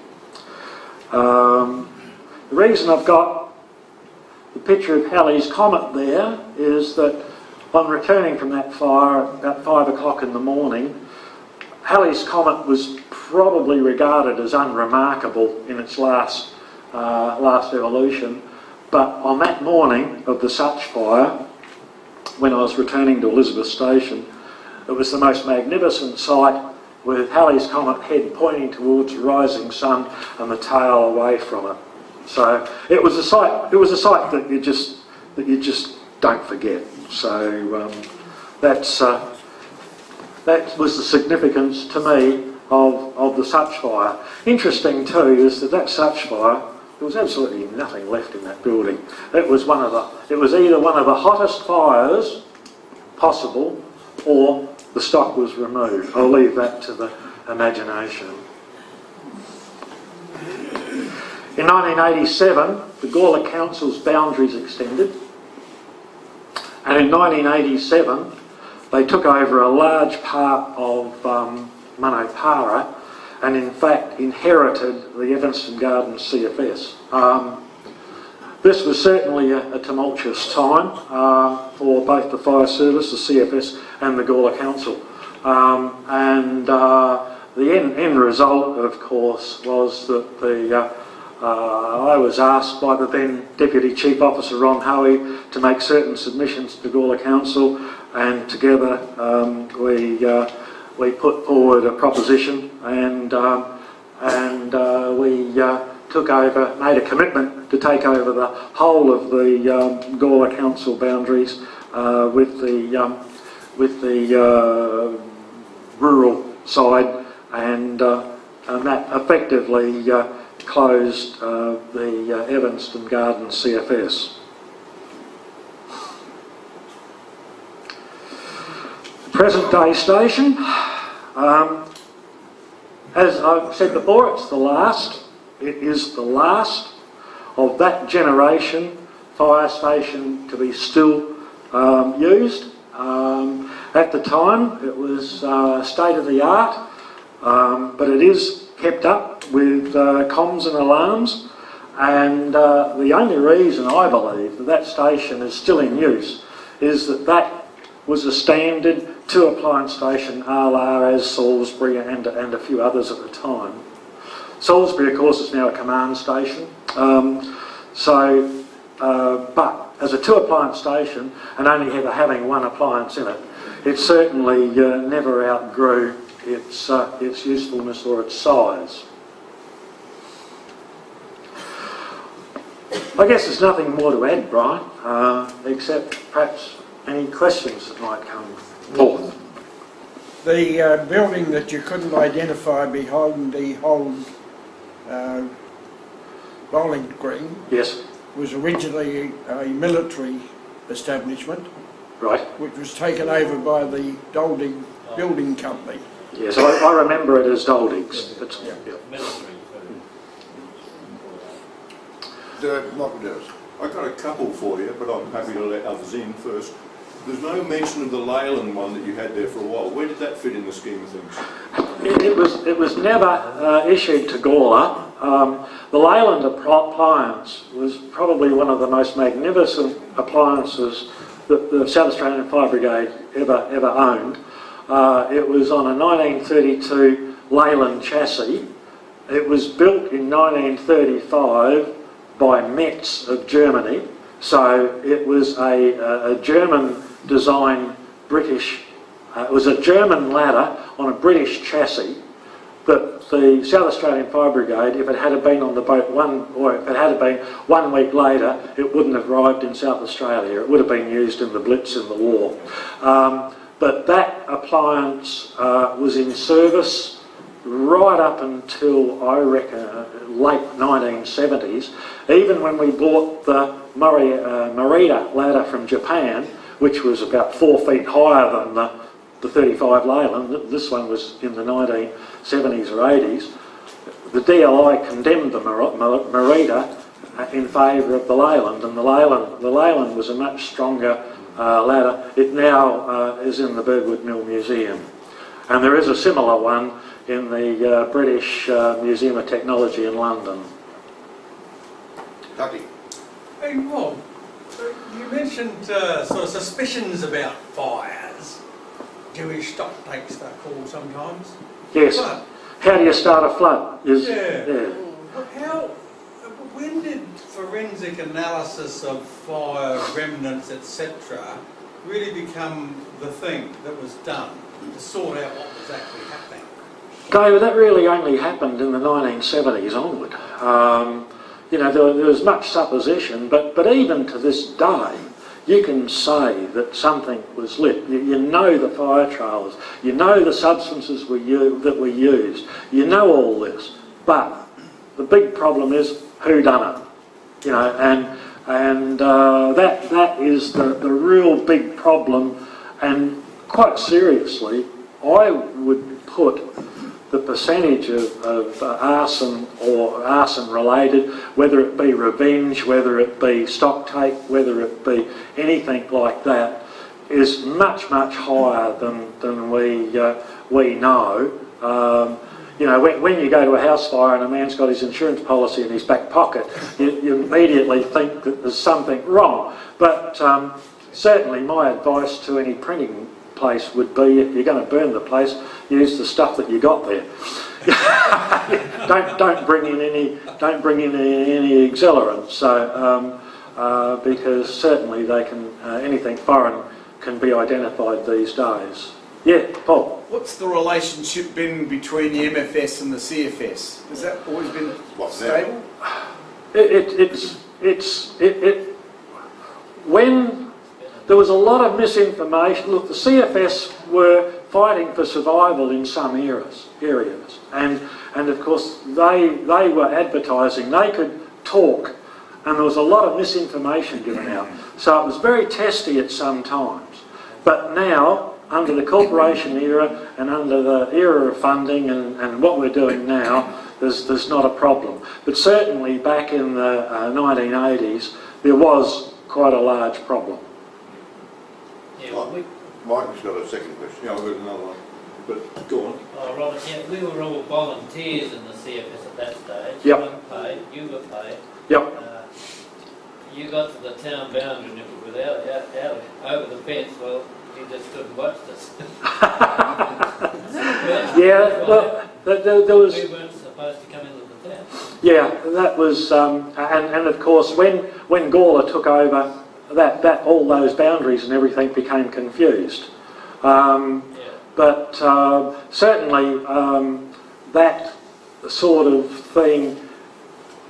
The reason I've got the picture of Halley's Comet there is that on returning from that fire about 5 o'clock in the morning, Halley's Comet was probably regarded as unremarkable in its last evolution, but on that morning of the Such fire, when I was returning to Elizabeth Station, it was the most magnificent sight, with Halley's Comet head pointing towards the rising sun and the tail away from it. So it was a sight. It was a sight that you just don't forget. So that was the significance to me of the Such fire. Interesting too is that Such fire, there was absolutely nothing left in that building. It was either one of the hottest fires possible, or the stock was removed. I'll leave that to the imagination. In 1987, the Gawler Council's boundaries extended, and in 1987 they took over a large part of Manopara, and in fact inherited the Evanston Gardens CFS. This was certainly a tumultuous time for both the fire service, the CFS and the Gawler Council. The end result, of course, was that I was asked by the then Deputy Chief Officer Ron Hoey to make certain submissions to Gawler Council, and together we put forward a proposition, and we took over, made a commitment to take over the whole of the Gawler Council boundaries with the rural side, and that effectively closed the Evanston Gardens CFS. Present day station, as I've said before, it's the last It is the last of that generation fire station to be still used. At the time it was state of the art, but it is kept up with comms and alarms, and the only reason I believe that that station is still in use is that that was a standard two-appliance station a la as Salisbury and a few others at the time. Salisbury, of course, is now a command station. But as a two-appliance station and only ever having one appliance in it, it certainly never outgrew its usefulness or its size. I guess there's nothing more to add, Brian, except perhaps any questions that might come forth. The building that you couldn't identify behind the old bowling green, yes, was originally a military establishment, right, which was taken over by the Dolding Building Company. Yes, I remember it as Dolding's. Yeah. Michael Dennis. I've got a couple for you, but I'm happy to let others in first. There's no mention of the Leyland one that you had there for a while. Where did that fit in the scheme of things? It was never issued to Gawler. The Leyland appliance was probably one of the most magnificent appliances that the South Australian Fire Brigade ever owned. It was on a 1932 Leyland chassis. It was built in 1935 by Metz of Germany, so it was a German designed British, it was a German ladder on a British chassis that the South Australian Fire Brigade, if it had been on the boat if it had been 1 week later, it wouldn't have arrived in South Australia. It would have been used in the Blitz in the war. But that appliance was in service right up until, I reckon, late 1970s. Even when we bought the Merida ladder from Japan, which was about 4 feet higher than the 35 Leyland, this one was in the 1970s or 80s, the DLI condemned the Merida in favour of the Leyland, and the Leyland was a much stronger ladder. It now is in the Birdwood Mill Museum, and there is a similar one in the British Museum of Technology in London. Ducky. Hey Rob, you mentioned sort of suspicions about fires. Jewish stock takes that call sometimes. Yes. But, how do you start a flood? When did forensic analysis of fire remnants, etc., really become the thing that was done to sort out what was actually happening? David, that really only happened in the 1970s onward. You know, there was much supposition, but even to this day, you can say that something was lit. You know the fire trails, you know the substances that were used, you know all this, but the big problem is who done it, you know, and that is the real big problem. And quite seriously, I would put the percentage of arson or arson related, whether it be revenge, whether it be stock take, whether it be anything like that, is much higher than we know. You know, when you go to a house fire and a man's got his insurance policy in his back pocket, you immediately think that there's something wrong. But certainly my advice to any printing place would be, if you're going to burn the place, use the stuff that you got there. don't bring in any accelerants. So because certainly they can anything foreign can be identified these days. Yeah, Paul. What's the relationship been between the MFS and the CFS? Has that always been stable? When there was a lot of misinformation. Look, the CFS were fighting for survival in some areas, and of course they were advertising. They could talk, and there was a lot of misinformation given out. So it was very testy at some times. But now, under the corporation era and under the era of funding and what we're doing now, there's not a problem. But certainly back in the 1980s, there was quite a large problem. Yeah, Mike's got a second question. Yeah, I've got another one. But go on. oh, Robert, yeah, we were all volunteers in the CFS at that stage. Yep. You weren't paid, you were paid. Yep. You got to the town boundary and it was out over the fence, well, you just couldn't watch this. Yeah, well, there was... We weren't supposed to come into the town. Yeah, that was, and of course when Gawler took over, that all those boundaries and everything became confused. But certainly that sort of thing,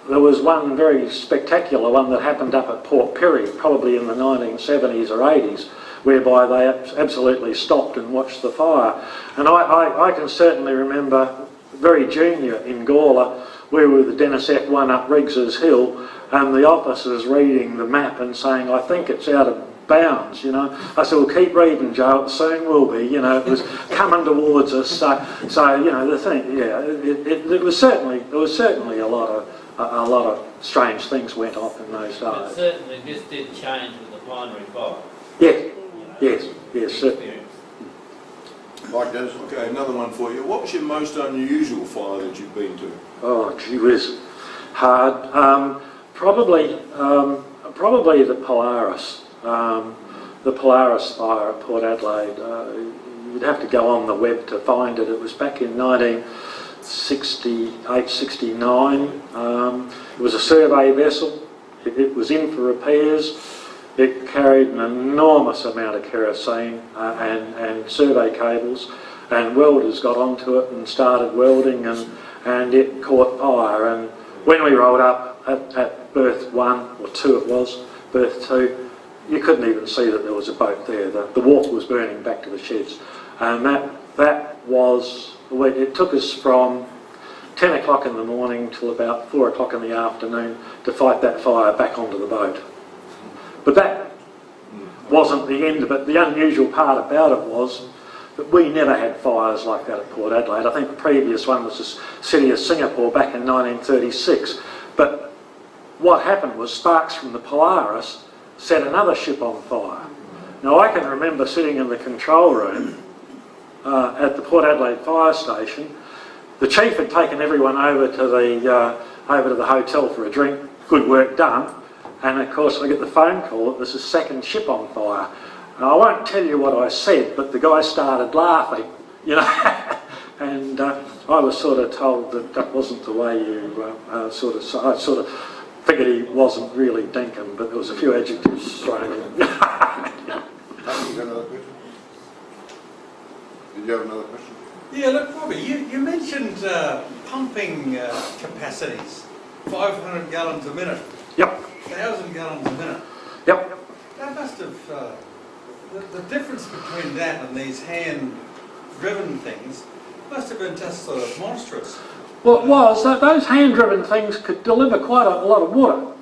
there was one very spectacular one that happened up at Port Pirie, probably in the 1970s or 80s, whereby they absolutely stopped and watched the fire. And I can certainly remember, very junior in Gawler, we were the Dennis F1 up Riggs's Hill, and the officers reading the map and saying, I think it's out of bounds, you know. I said, well, keep reading, Joe, it soon will be, you know. It was coming towards us, so you know, the thing, yeah, it was certainly, there was certainly a lot of strange things went off in those But days. certainly this did change with the binary fire. Yes, You know, yes, certainly. experience. Mike does. Okay, another one for you. What was your most unusual fire that you've been to? Oh, gee whiz, hard. Probably the Polaris. The Polaris fire at Port Adelaide. You'd have to go on the web to find it. It was back in 1968, 69. It was a survey vessel. It was in for repairs. It carried an enormous amount of kerosene and survey cables, and welders got onto it and started welding, and it caught fire. And when we rolled up at berth 1 or 2, it was berth 2, you couldn't even see that there was a boat there. The wharf was burning back to the sheds, and that was, it took us from 10 o'clock in the morning till about 4 o'clock in the afternoon to fight that fire back onto the boat. But that wasn't the end of it. The unusual part about it was that we never had fires like that at Port Adelaide. I think the previous one was the city of Singapore back in 1936. But what happened was sparks from the Polaris set another ship on fire. Now I can remember sitting in the control room at the Port Adelaide fire station. The chief had taken everyone over to the hotel for a drink. Good work done. And of course I get the phone call that there's a second ship on fire. Now, I won't tell you what I said, but the guy started laughing, you know. And I was sort of told that that wasn't the way you I sort of figured he wasn't really dinkum, but there was a few adjectives thrown in. You got another question? Did you have another question? Yeah, look, Robbie, you mentioned pumping capacities, 500 gallons a minute, Yep, 1,000 gallons a minute. yep. That must have, the difference between that and these hand-driven things must have been just sort of monstrous. Well, it was. Those hand-driven things could deliver quite a lot of water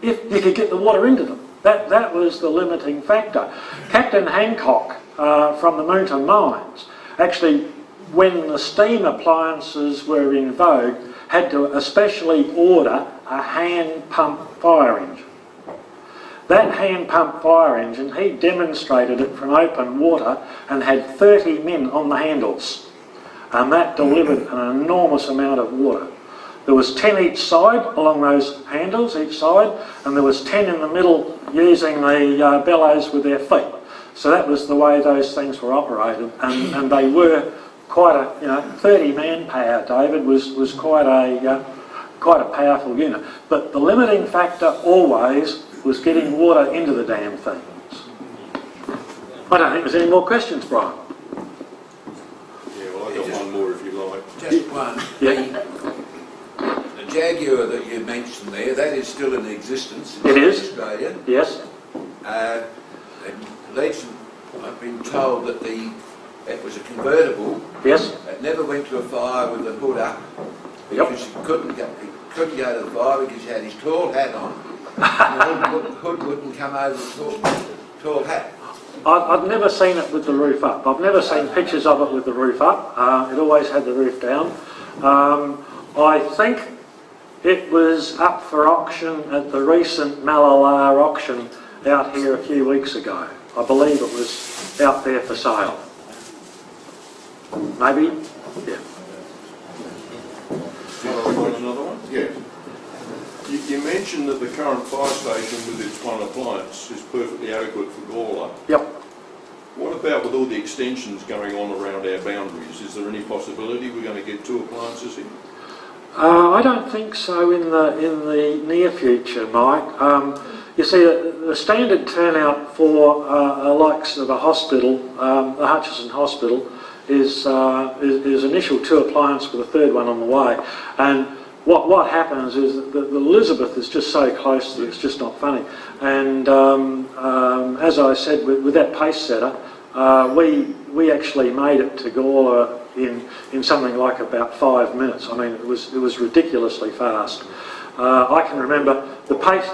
if you could get the water into them. That was the limiting factor. Captain Hancock from the Moonton Mines, actually, when the steam appliances were in vogue, had to especially order a hand pump fire engine. That hand pump fire engine, he demonstrated it from open water and had 30 men on the handles. And that delivered an enormous amount of water. There was 10 each side along those handles, each side, and there was 10 in the middle using the bellows with their feet. So that was the way those things were operated, and they were quite a, 30 manpower, David, was quite a powerful unit. But the limiting factor always was getting water into the damn things. I don't think there's any more questions, Brian. Yeah, well, I've got one more if you like. Just one. Yeah. The Jaguar that you mentioned there, that is still in existence in It is. Australia. Yes. I've been told that it was a convertible. Yes. It never went to a fire with the hood up because he couldn't go to the fire because he had his tall hat on. And the hood wouldn't come over the tall hat. I've never seen it with the roof up. I've never seen pictures of it with the roof up. It always had the roof down. I think it was up for auction at the recent Malalar auction out here a few weeks ago. I believe it was out there for sale. Maybe? Yeah. Another one? Yes. You mentioned that the current fire station with its one appliance is perfectly adequate for Gawler. Yep. What about with all the extensions going on around our boundaries? Is there any possibility we're going to get 2 appliances here? I don't think so in the near future, Mike. You see, the standard turnout for likes of a hospital, the Hutchison Hospital, is initial 2 appliances with a 3rd one on the way. And what happens is that the Elizabeth is just so close that it's just not funny. And as I said, with that pace setter, we actually made it to Gawler in something like about 5 minutes. I mean, it was ridiculously fast. I can remember the pace.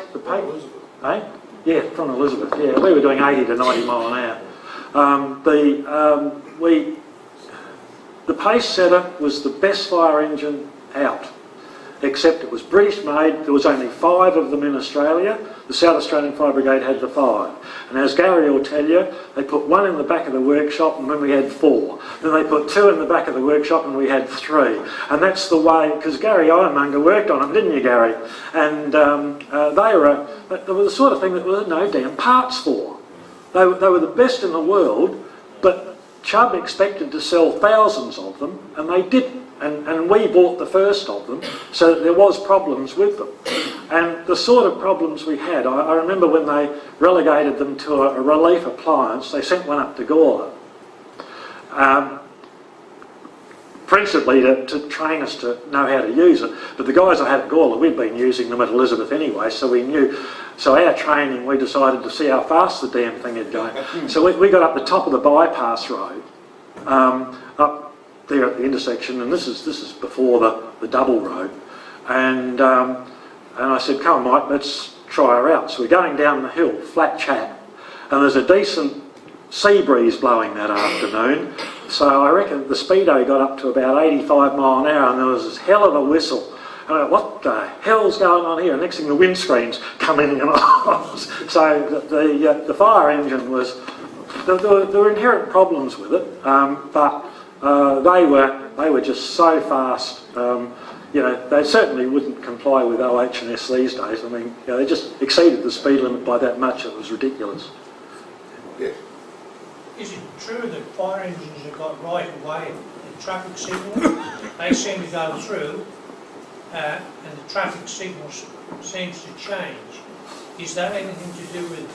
Eh? Yeah, from Elizabeth. Yeah, we were doing 80 to 90 mile an hour. The pace setter was the best fire engine out, except it was British made. There was only 5 of them in Australia. The South Australian Fire Brigade had the 5. And as Gary will tell you, they put 1 in the back of the workshop and then we had 4. Then they put 2 in the back of the workshop and we had 3. And that's the way, because Gary Ironmonger worked on them, didn't you, Gary? And they were the sort of thing that there were no damn parts for. They were the best in the world, but Chubb expected to sell thousands of them, and they didn't. And we bought the first of them, so that there was problems with them. And the sort of problems we had, I remember when they relegated them to a relief appliance, they sent one up to Gawler. Principally to train us to know how to use it. But the guys I had at Gawler, we'd been using them at Elizabeth anyway, so we knew. So our training, we decided to see how fast the damn thing had gone. So we got up the top of the bypass road, up there at the intersection, and this is before the double road. And I said, come on, Mike, let's try her out. So we're going down the hill, flat chat, and there's a decent sea breeze blowing that afternoon. So I reckon the speedo got up to about 85 mile an hour, and there was this hell of a whistle. And I went, what the hell's going on here? And next thing the windscreen's come in and off. So the fire engine was, there were inherent problems with it, but they were just so fast. You know, they certainly wouldn't comply with OH&S these days. I mean, you know, they just exceeded the speed limit by that much. It was ridiculous. Yes. Is it true that fire engines have got right of way in traffic signal? They seem to go through and the traffic signal seems to change. Is that anything to do with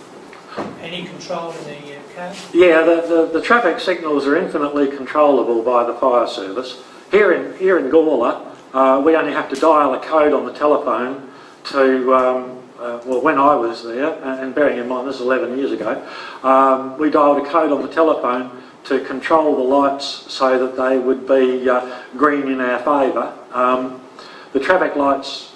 any control in the car? Yeah, the traffic signals are infinitely controllable by the fire service. Here in Gawler, we only have to dial a code on the telephone to, well, when I was there, and bearing in mind this is 11 years ago, we dialed a code on the telephone to control the lights so that they would be green in our favour. The traffic lights,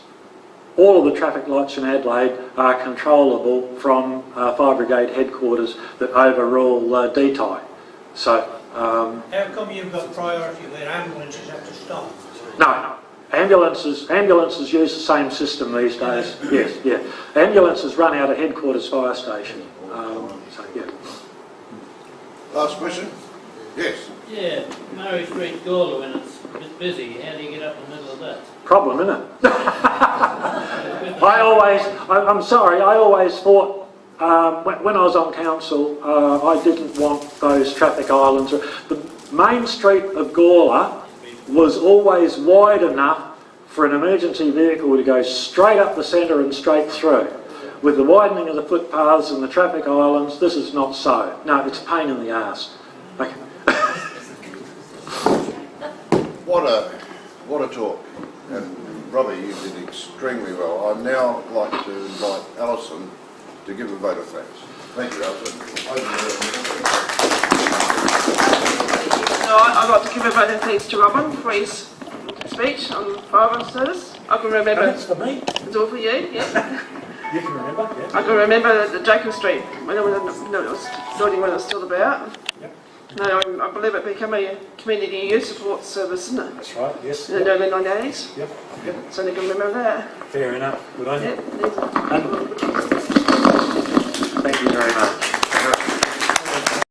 all of the traffic lights in Adelaide are controllable from Fire Brigade headquarters that overrule DTI. So, how come you've got priority where ambulances have to stop? No. Ambulances use the same system these days. Yes, yeah. Ambulances run out of headquarters fire station. So, yeah. Last question? Yes. Yeah, Murray Street, Gawler, when it's a bit busy, how do you get up in the middle of that? Problem, isn't it? I'm sorry, I always thought, when I was on council, I didn't want those traffic islands. The main street of Gawler was always wide enough for an emergency vehicle to go straight up the centre and straight through. With the widening of the footpaths and the traffic islands, this is not so. No, it's a pain in the arse. Okay. What a talk. And Robbie, you did extremely well. I'd now like to invite Alison to give a vote of thanks. Thank you, Alison. No, I'd like to give a vote of thanks to Robin for his speech on fire service. I can remember. That's for me. It's all for you, yeah. You can remember, yeah. I can remember the Jacob Street when it was building when it was still about. Yep. No, I believe it became a community youth support service, isn't it? That's right, yes. In the early 90s. Yep, yep. So they can remember that. Fair enough. Good on you. Yep. Thank you very much.